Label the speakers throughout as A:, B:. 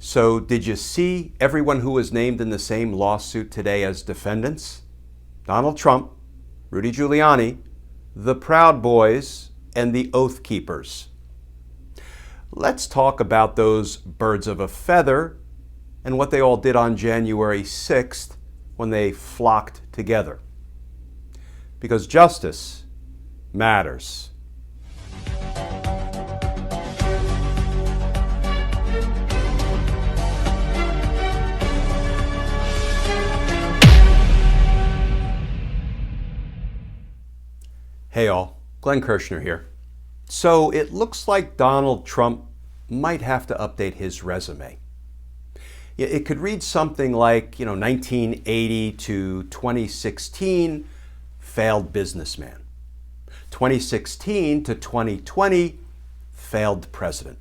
A: So did you see everyone who was named in the same lawsuit today as defendants? Donald Trump, Rudy Giuliani, the Proud Boys, and the Oath Keepers. Let's talk about those birds of a feather and what they all did on January 6th when they flocked together. Because justice matters. Hey all, Glenn Kirshner here. So it looks like Donald Trump might have to update his resume. It could read something like, 1980 to 2016, failed businessman. 2016 to 2020, failed president.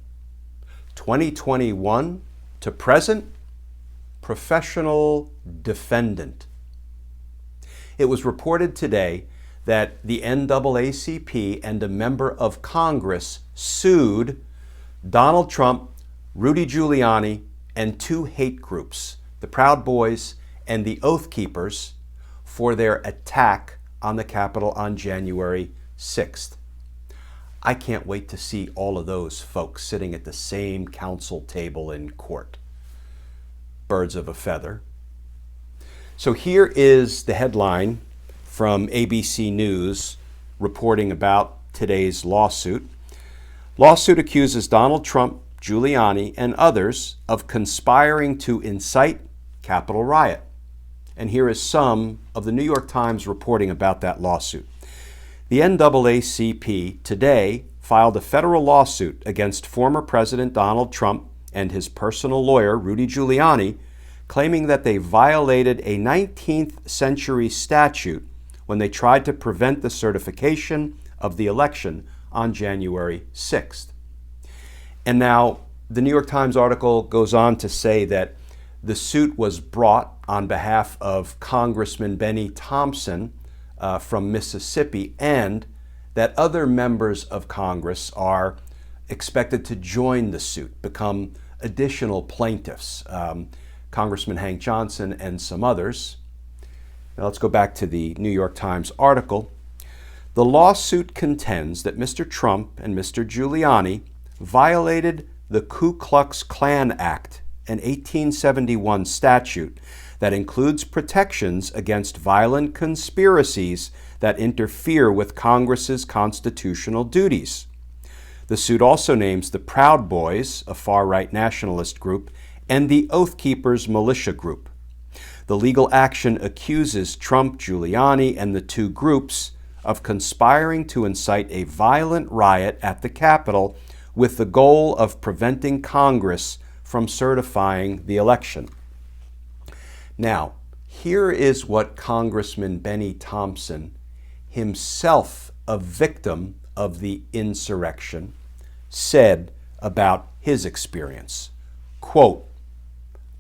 A: 2021 to present, professional defendant. It was reported today that the NAACP and a member of Congress sued Donald Trump, Rudy Giuliani, and two hate groups, the Proud Boys and the Oath Keepers, for their attack on the Capitol on January 6th. I can't wait to see all of those folks sitting at the same council table in court. Birds of a feather. So here is the headline from ABC News reporting about today's lawsuit. Lawsuit accuses Donald Trump, Giuliani, and others of conspiring to incite Capitol riot. And here is some of the New York Times reporting about that lawsuit. The NAACP today filed a federal lawsuit against former President Donald Trump and his personal lawyer, Rudy Giuliani, claiming that they violated a 19th century statute when they tried to prevent the certification of the election on January 6th. And now, the New York Times article goes on to say that the suit was brought on behalf of Congressman Bennie Thompson from Mississippi, and that other members of Congress are expected to join the suit, become additional plaintiffs, Congressman Hank Johnson and some others. Now let's go back to the New York Times article. The lawsuit contends that Mr. Trump and Mr. Giuliani violated the Ku Klux Klan Act, an 1871 statute that includes protections against violent conspiracies that interfere with Congress's constitutional duties. The suit also names the Proud Boys, a far-right nationalist group, and the Oath Keepers militia group. The legal action accuses Trump, Giuliani, and the two groups of conspiring to incite a violent riot at the Capitol with the goal of preventing Congress from certifying the election. Now, here is what Congressman Bennie Thompson, himself a victim of the insurrection, said about his experience. Quote,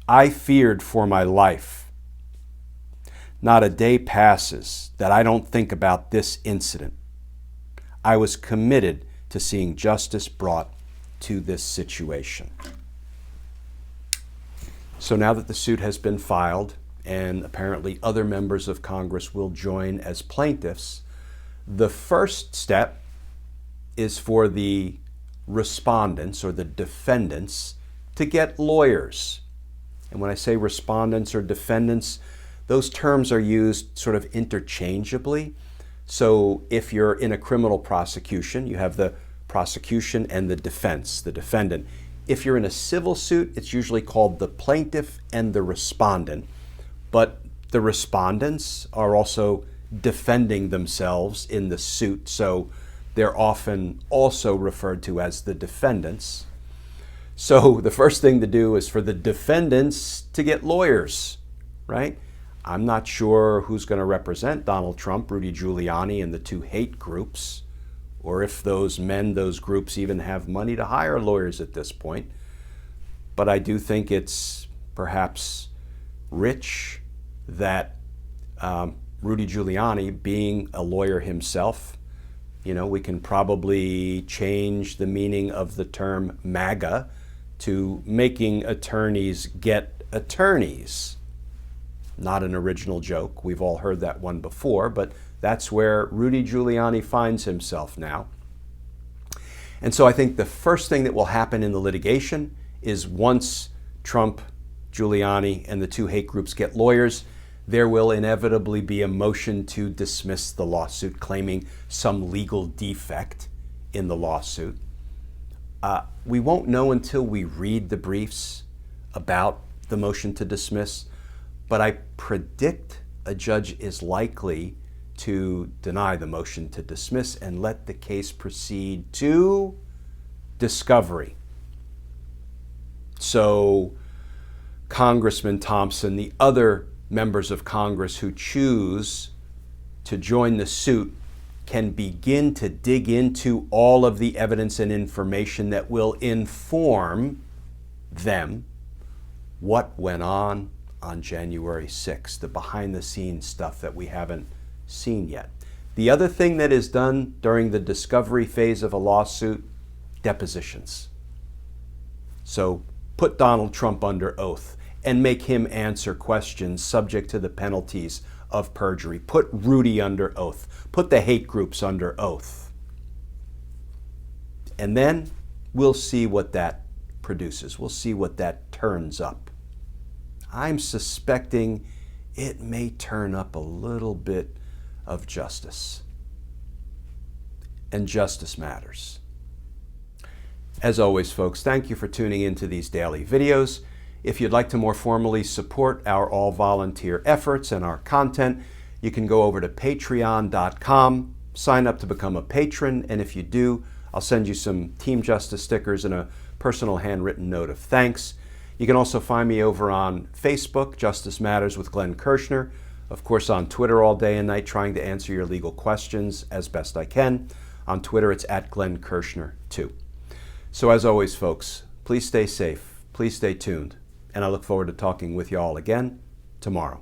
A: "I feared for my life. Not a day passes that I don't think about this incident. I was committed to seeing justice brought to this situation." So now that the suit has been filed, and apparently other members of Congress will join as plaintiffs, the first step is for the respondents or the defendants to get lawyers. And when I say respondents or defendants, those terms are used sort of interchangeably. So if you're in a criminal prosecution, you have the prosecution and the defense, the defendant. If you're in a civil suit, it's usually called the plaintiff and the respondent. But the respondents are also defending themselves in the suit, so they're often also referred to as the defendants. So the first thing to do is for the defendants to get lawyers, right? I'm not sure who's going to represent Donald Trump, Rudy Giuliani, and the two hate groups, or if those groups even have money to hire lawyers at this point. But I do think it's perhaps rich that Rudy Giuliani, being a lawyer himself, we can probably change the meaning of the term MAGA to making attorneys get attorneys. Not an original joke. We've all heard that one before, but that's where Rudy Giuliani finds himself now. And so I think the first thing that will happen in the litigation is once Trump, Giuliani, and the two hate groups get lawyers, there will inevitably be a motion to dismiss the lawsuit claiming some legal defect in the lawsuit. We won't know until we read the briefs about the motion to dismiss, but I predict a judge is likely to deny the motion to dismiss and let the case proceed to discovery. So Congressman Thompson, the other members of Congress who choose to join the suit, can begin to dig into all of the evidence and information that will inform them what went on January 6th, the behind-the-scenes stuff that we haven't seen yet. The other thing that is done during the discovery phase of a lawsuit, depositions. So put Donald Trump under oath and make him answer questions subject to the penalties of perjury. Put Rudy under oath. Put the hate groups under oath. And then we'll see what that produces. We'll see what that turns up. I'm suspecting it may turn up a little bit of justice. And justice matters. As always, folks, thank you for tuning into these daily videos. If you'd like to more formally support our all-volunteer efforts and our content, you can go over to patreon.com, sign up to become a patron, and if you do, I'll send you some Team Justice stickers and a personal handwritten note of thanks. You can also find me over on Facebook, Justice Matters with Glenn Kirshner. Of course, on Twitter all day and night, trying to answer your legal questions as best I can. On Twitter, it's at Glenn Kirshner 2. So as always, folks, please stay safe, please stay tuned, and I look forward to talking with you all again tomorrow.